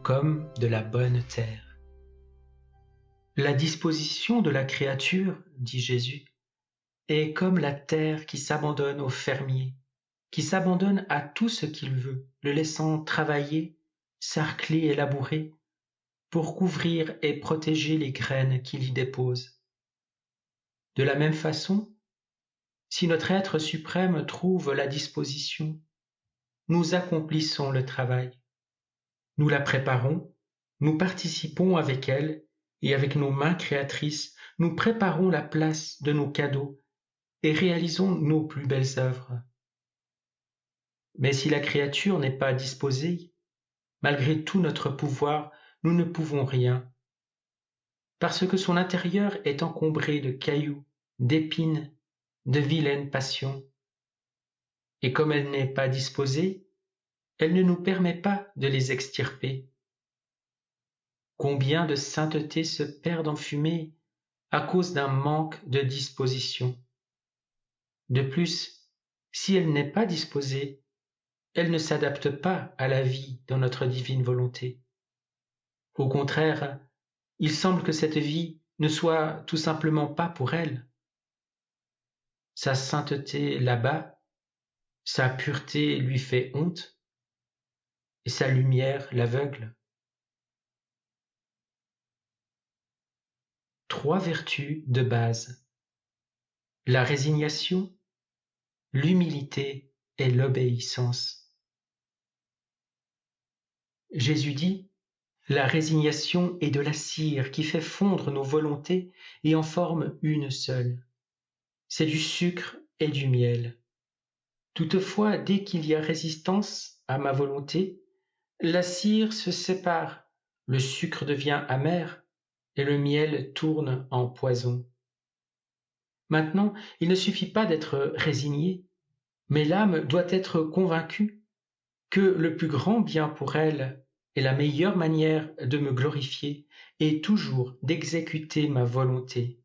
comme de la bonne terre. La disposition de la créature, dit Jésus, est comme la terre qui s'abandonne au fermier, qui s'abandonne à tout ce qu'il veut, le laissant travailler, sarcler et labourer, pour couvrir et protéger les graines qu'il y dépose. De la même façon, si notre être suprême trouve la disposition, nous accomplissons le travail. Nous la préparons, nous participons avec elle et avec nos mains créatrices, nous préparons la place de nos cadeaux et réalisons nos plus belles œuvres. Mais si la créature n'est pas disposée, malgré tout notre pouvoir, nous ne pouvons rien, parce que son intérieur est encombré de cailloux, d'épines, de vilaines passions. Et comme elle n'est pas disposée, elle ne nous permet pas de les extirper. Combien de sainteté se perdent en fumée à cause d'un manque de disposition. De plus, si elle n'est pas disposée, elle ne s'adapte pas à la vie dans notre divine volonté. Au contraire, il semble que cette vie ne soit tout simplement pas pour elle. Sa sainteté l'abat, sa pureté lui fait honte, et sa lumière l'aveugle. 3 vertus de base: la résignation, l'humilité et l'obéissance. Jésus dit: la résignation est de la cire qui fait fondre nos volontés et en forme une seule. C'est du sucre et du miel. Toutefois, dès qu'il y a résistance à ma volonté, la cire se sépare, le sucre devient amer et le miel tourne en poison. Maintenant, il ne suffit pas d'être résigné, mais l'âme doit être convaincue que le plus grand bien pour elle et la meilleure manière de me glorifier est toujours d'exécuter ma volonté.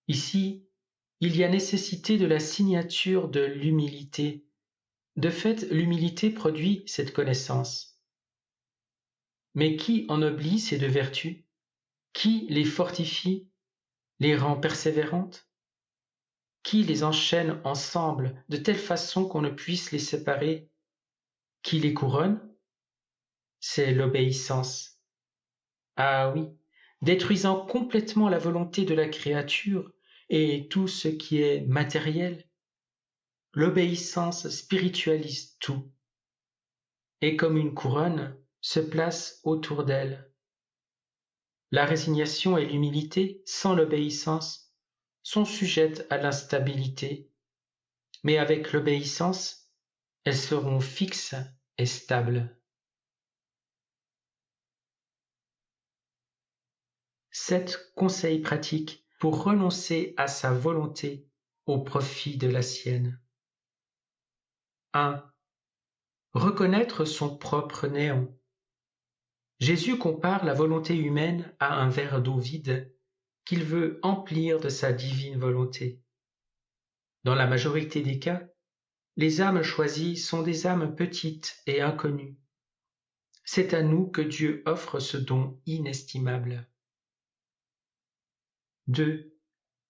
Ici, il y a nécessité de la signature de l'humilité. De fait, l'humilité produit cette connaissance. Mais qui ennoblit ces 2 vertus? Qui les fortifie, les rend persévérantes? Qui les enchaîne ensemble de telle façon qu'on ne puisse les séparer? Qui les couronne? C'est l'obéissance. Ah oui, détruisant complètement la volonté de la créature et tout ce qui est matériel, l'obéissance spiritualise tout, et comme une couronne se place autour d'elle. La résignation et l'humilité, sans l'obéissance, sont sujettes à l'instabilité, mais avec l'obéissance, elles seront fixes et stables. 7 conseils pratiques pour renoncer à sa volonté au profit de la sienne. 1. Reconnaître son propre néant. Jésus compare la volonté humaine à un verre d'eau vide qu'il veut emplir de sa divine volonté. Dans la majorité des cas, les âmes choisies sont des âmes petites et inconnues. C'est à nous que Dieu offre ce don inestimable. 2.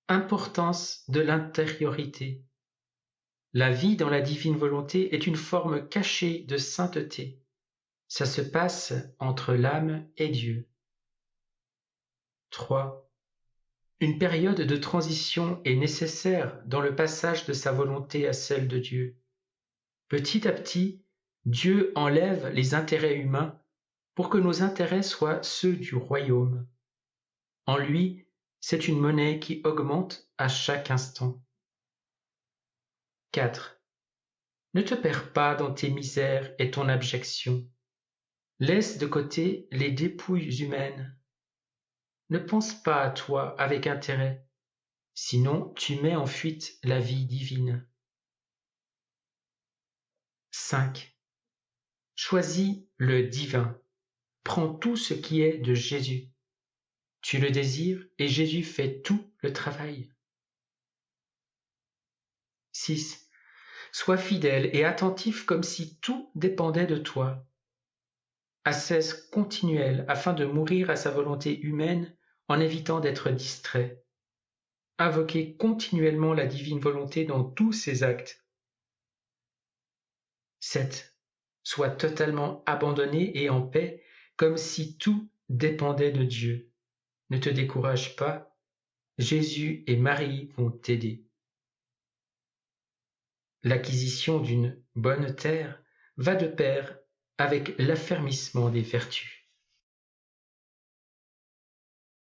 Importance de l'intériorité. La vie dans la divine volonté est une forme cachée de sainteté. Ça se passe entre l'âme et Dieu. 3. Une période de transition est nécessaire dans le passage de sa volonté à celle de Dieu. Petit à petit, Dieu enlève les intérêts humains pour que nos intérêts soient ceux du royaume. En lui, c'est une monnaie qui augmente à chaque instant. 4. Ne te perds pas dans tes misères et ton abjection. Laisse de côté les dépouilles humaines. Ne pense pas à toi avec intérêt, sinon tu mets en fuite la vie divine. 5. Choisis le divin. Prends tout ce qui est de Jésus. Tu le désires et Jésus fait tout le travail. 6. Sois fidèle et attentif comme si tout dépendait de toi. ascèse continuelle afin de mourir à sa volonté humaine en évitant d'être distrait, invoquer continuellement la divine volonté dans tous ses actes. 7. Sois totalement abandonné et en paix, comme si tout dépendait de Dieu. Ne te décourage pas, Jésus et Marie vont t'aider. L'acquisition d'une bonne terre va de pair avec l'affermissement des vertus.